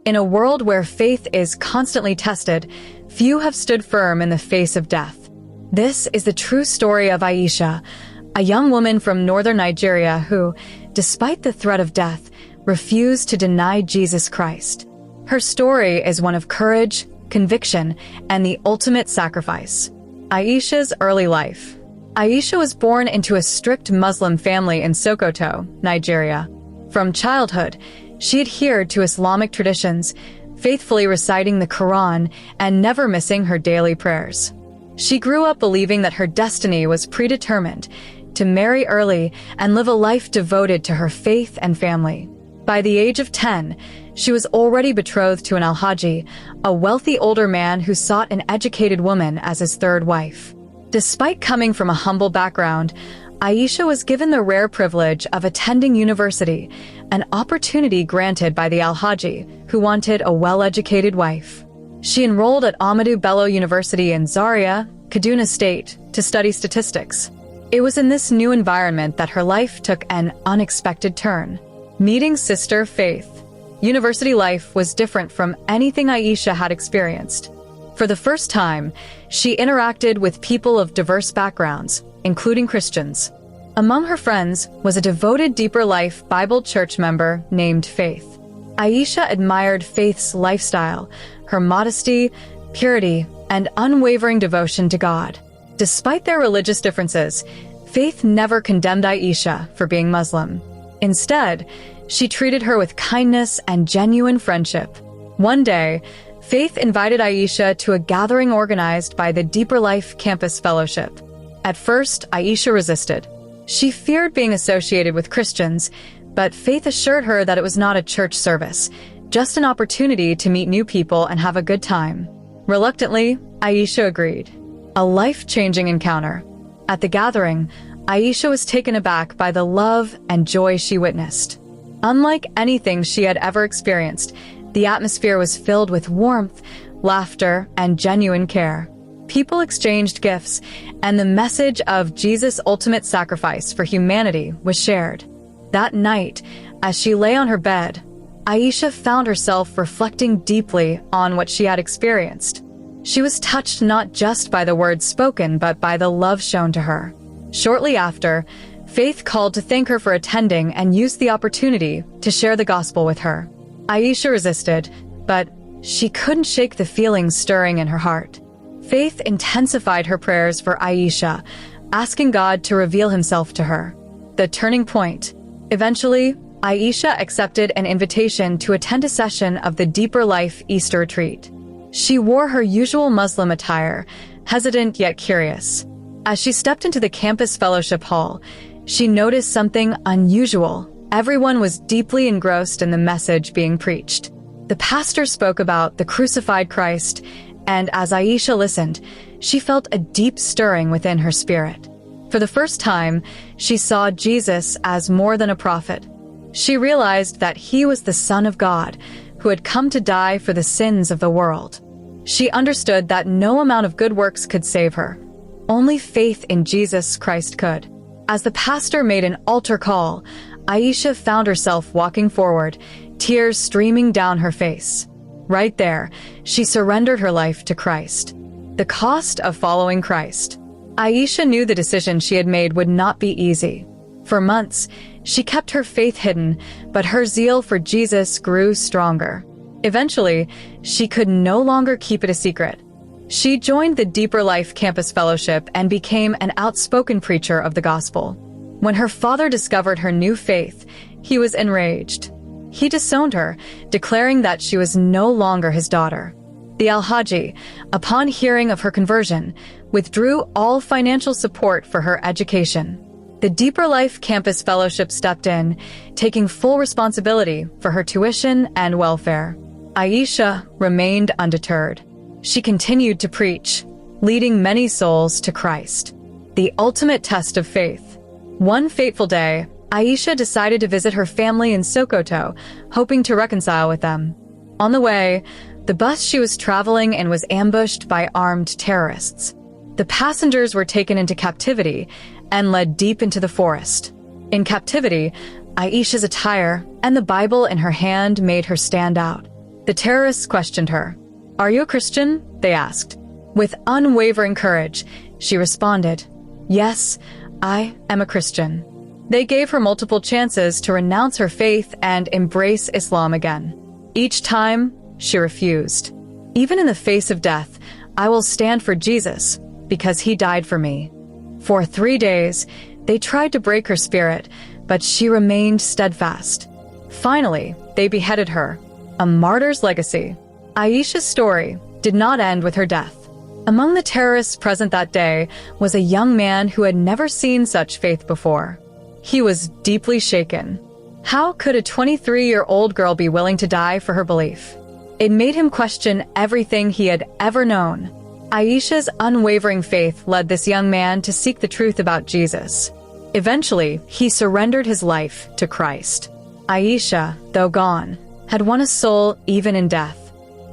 In a world where faith is constantly tested, few have stood firm in the face of death. This is the true story of Aisha, a young woman from northern Nigeria who, despite the threat of death, refused to deny Jesus Christ. Her story is one of courage, conviction, and the ultimate sacrifice. Aisha's early life. Aisha was born into a strict Muslim family in Sokoto, Nigeria. From childhood, she adhered to Islamic traditions, faithfully reciting the Quran and never missing her daily prayers. She grew up believing that her destiny was predetermined, to marry early and live a life devoted to her faith and family. By the age of 10, she was already betrothed to an alhaji, a wealthy older man who sought an educated woman as his third wife. Despite coming from a humble background, Aisha was given the rare privilege of attending university, an opportunity granted by the alhaji, who wanted a well-educated wife. She enrolled at Ahmadu Bello University in Zaria, Kaduna State, to study statistics. It was in this new environment that her life took an unexpected turn. Meeting Sister Faith. University life was different from anything Aisha had experienced. For the first time, she interacted with people of diverse backgrounds, including Christians. Among her friends was a devoted Deeper Life Bible Church member named Faith. Aisha admired Faith's lifestyle, her modesty, purity, and unwavering devotion to God. Despite their religious differences, Faith never condemned Aisha for being Muslim. Instead, she treated her with kindness and genuine friendship. One day, Faith invited Aisha to a gathering organized by the Deeper Life Campus Fellowship. At first, Aisha resisted. She feared being associated with Christians, but Faith assured her that it was not a church service, just an opportunity to meet new people and have a good time. Reluctantly, Aisha agreed. A life-changing encounter. At the gathering, Aisha was taken aback by the love and joy she witnessed. Unlike anything she had ever experienced, the atmosphere was filled with warmth, laughter, and genuine care. People exchanged gifts, and the message of Jesus' ultimate sacrifice for humanity was shared. That night, as she lay on her bed, Aisha found herself reflecting deeply on what she had experienced. She was touched not just by the words spoken, but by the love shown to her. Shortly after, Faith called to thank her for attending and used the opportunity to share the gospel with her. Aisha resisted, but she couldn't shake the feelings stirring in her heart. Faith intensified her prayers for Aisha, asking God to reveal himself to her. The turning point. Eventually, Aisha accepted an invitation to attend a session of the Deeper Life Easter retreat. She wore her usual Muslim attire, hesitant yet curious. As she stepped into the campus fellowship hall, she noticed something unusual. Everyone was deeply engrossed in the message being preached. The pastor spoke about the crucified Christ, and as Aisha listened, she felt a deep stirring within her spirit. For the first time, she saw Jesus as more than a prophet. She realized that he was the Son of God, who had come to die for the sins of the world. She understood that no amount of good works could save her. Only faith in Jesus Christ could. As the pastor made an altar call, Aisha found herself walking forward, tears streaming down her face. Right there, she surrendered her life to Christ. The cost of following Christ. Aisha knew the decision she had made would not be easy. For months, she kept her faith hidden, but her zeal for Jesus grew stronger. Eventually, she could no longer keep it a secret. She joined the Deeper Life Campus Fellowship and became an outspoken preacher of the gospel. When her father discovered her new faith, he was enraged. He disowned her, declaring that she was no longer his daughter. The Alhaji, upon hearing of her conversion, withdrew all financial support for her education. The Deeper Life Campus Fellowship stepped in, taking full responsibility for her tuition and welfare. Aisha remained undeterred. She continued to preach, leading many souls to Christ. The ultimate test of faith. One fateful day, Aisha decided to visit her family in Sokoto, hoping to reconcile with them. On the way, the bus she was traveling in was ambushed by armed terrorists. The passengers were taken into captivity and led deep into the forest. In captivity, Aisha's attire and the Bible in her hand made her stand out. The terrorists questioned her. "Are you a Christian?" they asked. With unwavering courage, she responded, "Yes, I am a Christian." They gave her multiple chances to renounce her faith and embrace Islam again. Each time, she refused. "Even in the face of death, I will stand for Jesus, because he died for me." For 3 days, they tried to break her spirit, but she remained steadfast. Finally, they beheaded her. A martyr's legacy. Aisha's story did not end with her death. Among the terrorists present that day was a young man who had never seen such faith before. He was deeply shaken. How could a 23-year-old girl be willing to die for her belief? It made him question everything he had ever known. Aisha's unwavering faith led this young man to seek the truth about Jesus. Eventually, he surrendered his life to Christ. Aisha, though gone, had won a soul even in death.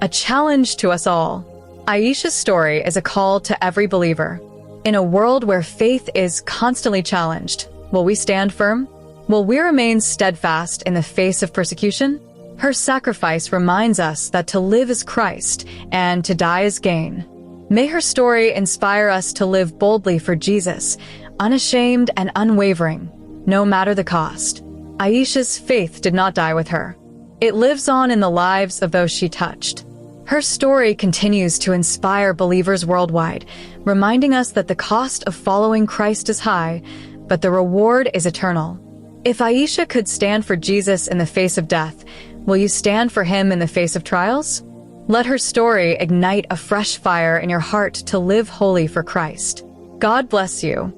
A challenge to us all. Aisha's story is a call to every believer. In a world where faith is constantly challenged, will we stand firm? Will we remain steadfast in the face of persecution? Her sacrifice reminds us that to live is Christ and to die is gain. May her story inspire us to live boldly for Jesus, unashamed and unwavering, no matter the cost. Aisha's faith did not die with her. It lives on in the lives of those she touched. Her story continues to inspire believers worldwide, reminding us that the cost of following Christ is high, but the reward is eternal. If Aisha could stand for Jesus in the face of death, will you stand for him in the face of trials? Let her story ignite a fresh fire in your heart to live holy for Christ. God bless you.